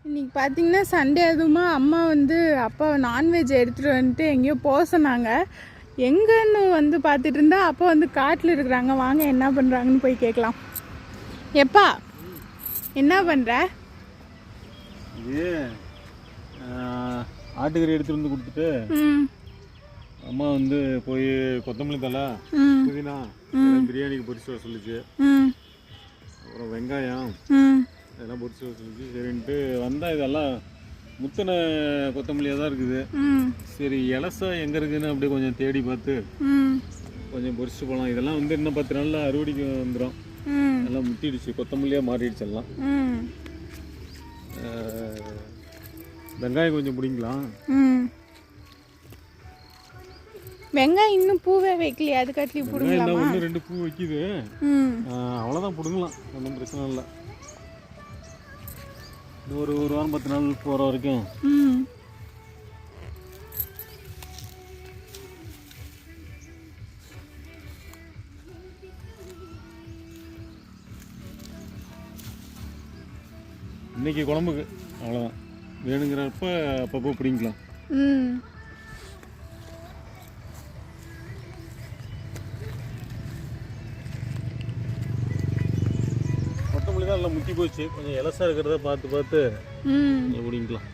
இன்றைக்கி பார்த்தீங்கன்னா சண்டே அதுவுமா அம்மா வந்து அப்பா நான்வெஜ் எடுத்துகிட்டு வந்துட்டு எங்கேயோ போக சொன்னாங்க. எங்கன்னு வந்து பார்த்துட்டு இருந்தா அப்பா வந்து காட்டில் இருக்கிறாங்க. வாங்க என்ன பண்ணுறாங்கன்னு போய் கேட்கலாம். எப்பா என்ன பண்ணுற? இது ஆட்டுக்கறி எடுத்துகிட்டு வந்து கொடுத்துட்டு அம்மா வந்து போய் கொத்தமல்லி தலை புதினா பிரியாணிக்கு பொரிச்சு வர சொல்லிச்சு. அப்புறம் வெங்காயம் இதெல்லாம் பொரிச்சு வர சொல்லிச்சு. சரின்ட்டு வந்தால் இதெல்லாம் முத்தின கொத்தமல்லியாக தான் இருக்குது. சரி இலசா எங்கே இருக்குதுன்னு அப்படியே கொஞ்சம் தேடி பார்த்து கொஞ்சம் பொரிச்சு போகலாம். இதெல்லாம் வந்து இன்னும் 10 நாளில் அறுவடைக்கு வந்துடும். எல்லாம் முத்திடுச்சு, கொத்தமல்லியாக மாறிடுச்சு எல்லாம். வெங்காயம் கொஞ்சம் பிடிக்கலாம். வெங்காயம் இன்னும் பூவே வைக்கலையே, அது கட்லி பிடுங்கலாம். ஒன்று 2 பூ வைக்குது, அவ்வளோதான் பிடுங்கலாம், ஒன்றும் பிரச்சனை இல்லை. ஒரு வாரம் 10 நாள் போகிற வரைக்கும் இன்னைக்கு குழம்புக்கு அவ்வளோதான். வேணுங்கிறப்ப அப்பப்போ பிடிக்கலாம். கொத்தமல்லி தான் நல்லா முத்தி போச்சு. கொஞ்சம் இலசா இருக்கிறத பார்த்து பிடிக்கலாம்.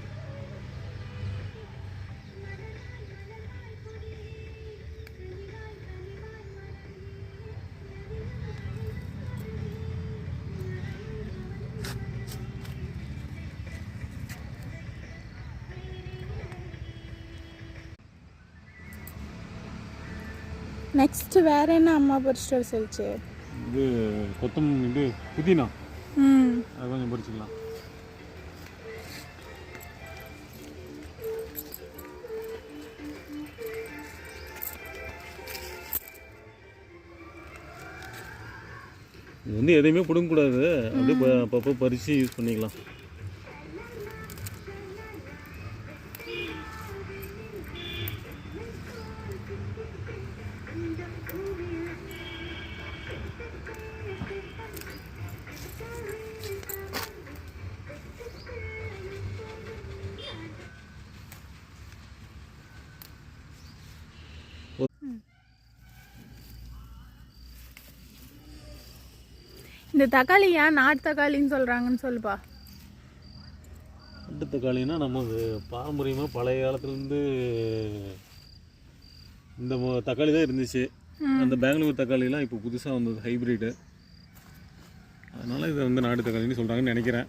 நெக்ஸ்ட்டு வேறு என்ன அம்மா பொரிச்சிட்டு வர சொல்லிச்சு? இது இது புதினா, அது கொஞ்சம் பொரிச்சிக்கலாம். இது வந்து எதையுமே பிடுங்கக்கூடாது, அப்படியே அப்பப்போ பறித்து யூஸ் பண்ணிக்கலாம். இந்த தக்காளி ஏன் நாட்டு தக்காளின்னு சொல்கிறாங்கன்னு சொல்லுப்பா. நாட்டு தக்காளின்னா நமக்கு பாரம்பரியமாக பழைய காலத்துலேருந்து இந்த தக்காளி தான் இருந்துச்சு. அந்த பெங்களூர் தக்காளிலாம் இப்போ புதுசாக வந்தது, ஹைப்ரிட்டு. அதனால் இதை வந்து நாட்டு தக்காளின்னு சொல்கிறாங்கன்னு நினைக்கிறேன்.